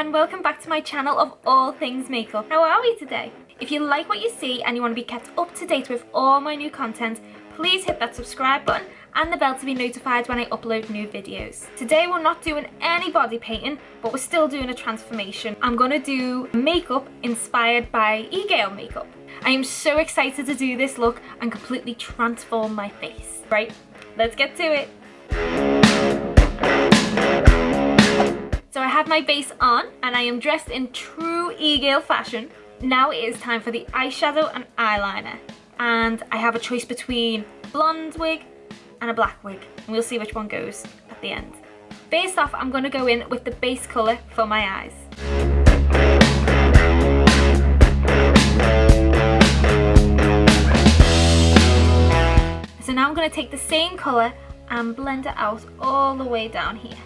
and welcome back to my channel of all things makeup. How are we today? If you like what you see and you want to be kept up to date with all my new content, please hit that subscribe button and the bell to be notified when I upload new videos. Today we're not doing any body painting, but we're still doing a transformation. I'm going to do makeup inspired by Egirl makeup. I am so excited to do this look and completely transform my face. Right, let's get to it. So I have my base on and I am dressed in true Egirl fashion. Now it is time for the eyeshadow and eyeliner. And I have a choice between blonde wig and a black wig. And we'll see which one goes at the end. First off, I'm going to go in with the base colour for my eyes. So now I'm going to take the same colour and blend it out all the way down here.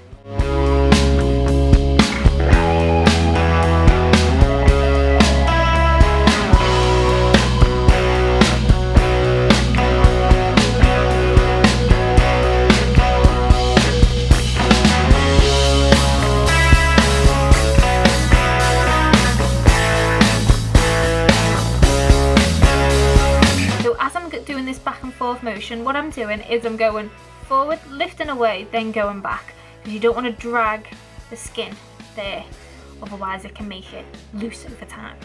Doing this back and forth motion, what I'm doing is I'm going forward, lifting away, then going back, because you don't want to drag the skin there, otherwise it can make it loose over time.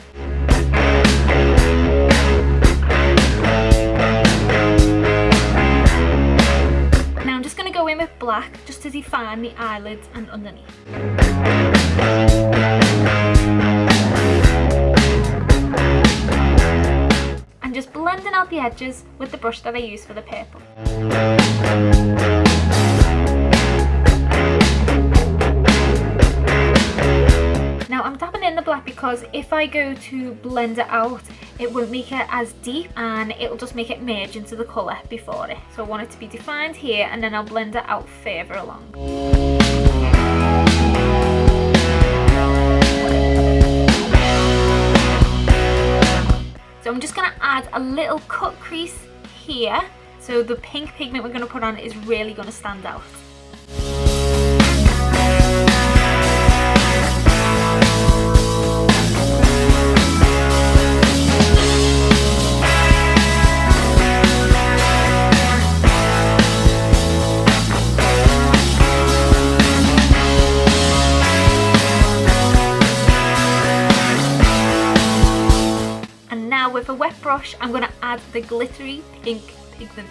Now I'm just going to go in with black just to define the eyelids and underneath. And just blending out the edges with the brush that I use for the purple. Now I'm dabbing in the black because if I go to blend it out, it won't make it as deep and it'll just make it merge into the colour before it. So I want it to be defined here and then I'll blend it out further along. So I'm just going to add a little cut crease here, so the pink pigment we're going to put on is really going to stand out. With a wet brush, I'm going to add the glittery pink pigment.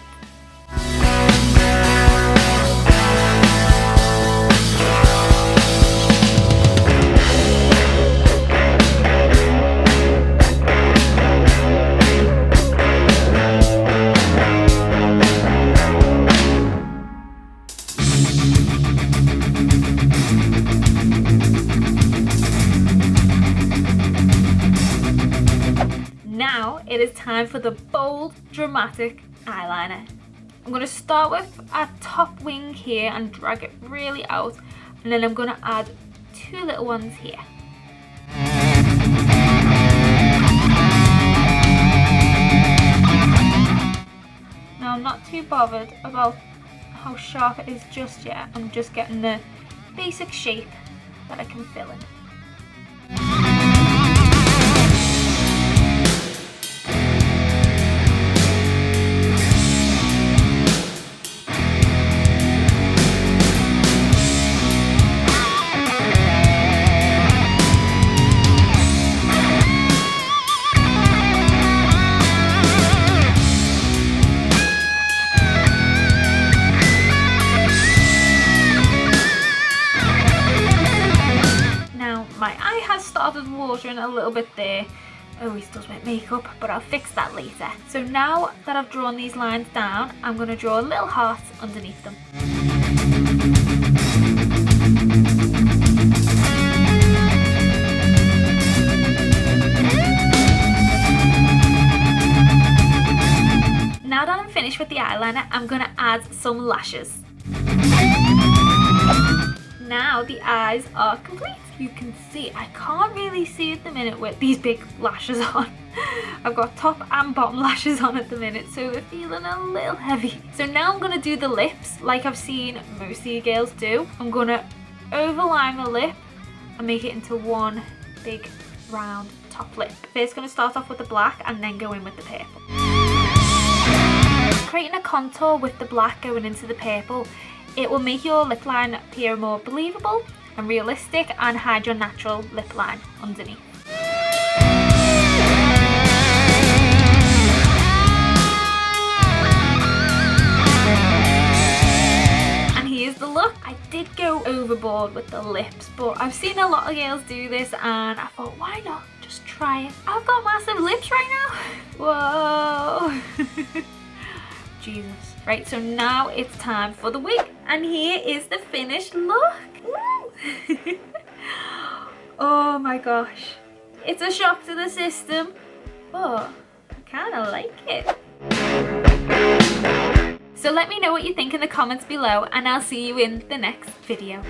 Now it is time for the bold, dramatic eyeliner. I'm going to start with a top wing here and drag it really out, and then I'm going to add two little ones here. Now I'm not too bothered about how sharp it is just yet. I'm just getting the basic shape that I can fill in. Started watering a little bit there. Always does with makeup, but I'll fix that later. So now that I've drawn these lines down, I'm going to draw a little heart underneath them. Now that I'm finished with the eyeliner, I'm going to add some lashes. Now the eyes are complete. You can see, I can't really see at the minute with these big lashes on. I've got top and bottom lashes on at the minute, so they're feeling a little heavy. So now I'm going to do the lips like I've seen most of you girls do. I'm going to overline the lip and make it into one big round top lip. First going to start off with the black and then go in with the purple. Creating a contour with the black going into the purple, it will make your lip line appear more believable and realistic and hide your natural lip line underneath. And here's the look. I did go overboard with the lips, but I've seen a lot of girls do this and I thought, why not just try it? I've got massive lips right now. Whoa. Jesus. Right, so now it's time for the wig. And here is the finished look. Oh my gosh. It's a shock to the system, but I kind of like it. So let me know what you think in the comments below, and I'll see you in the next video.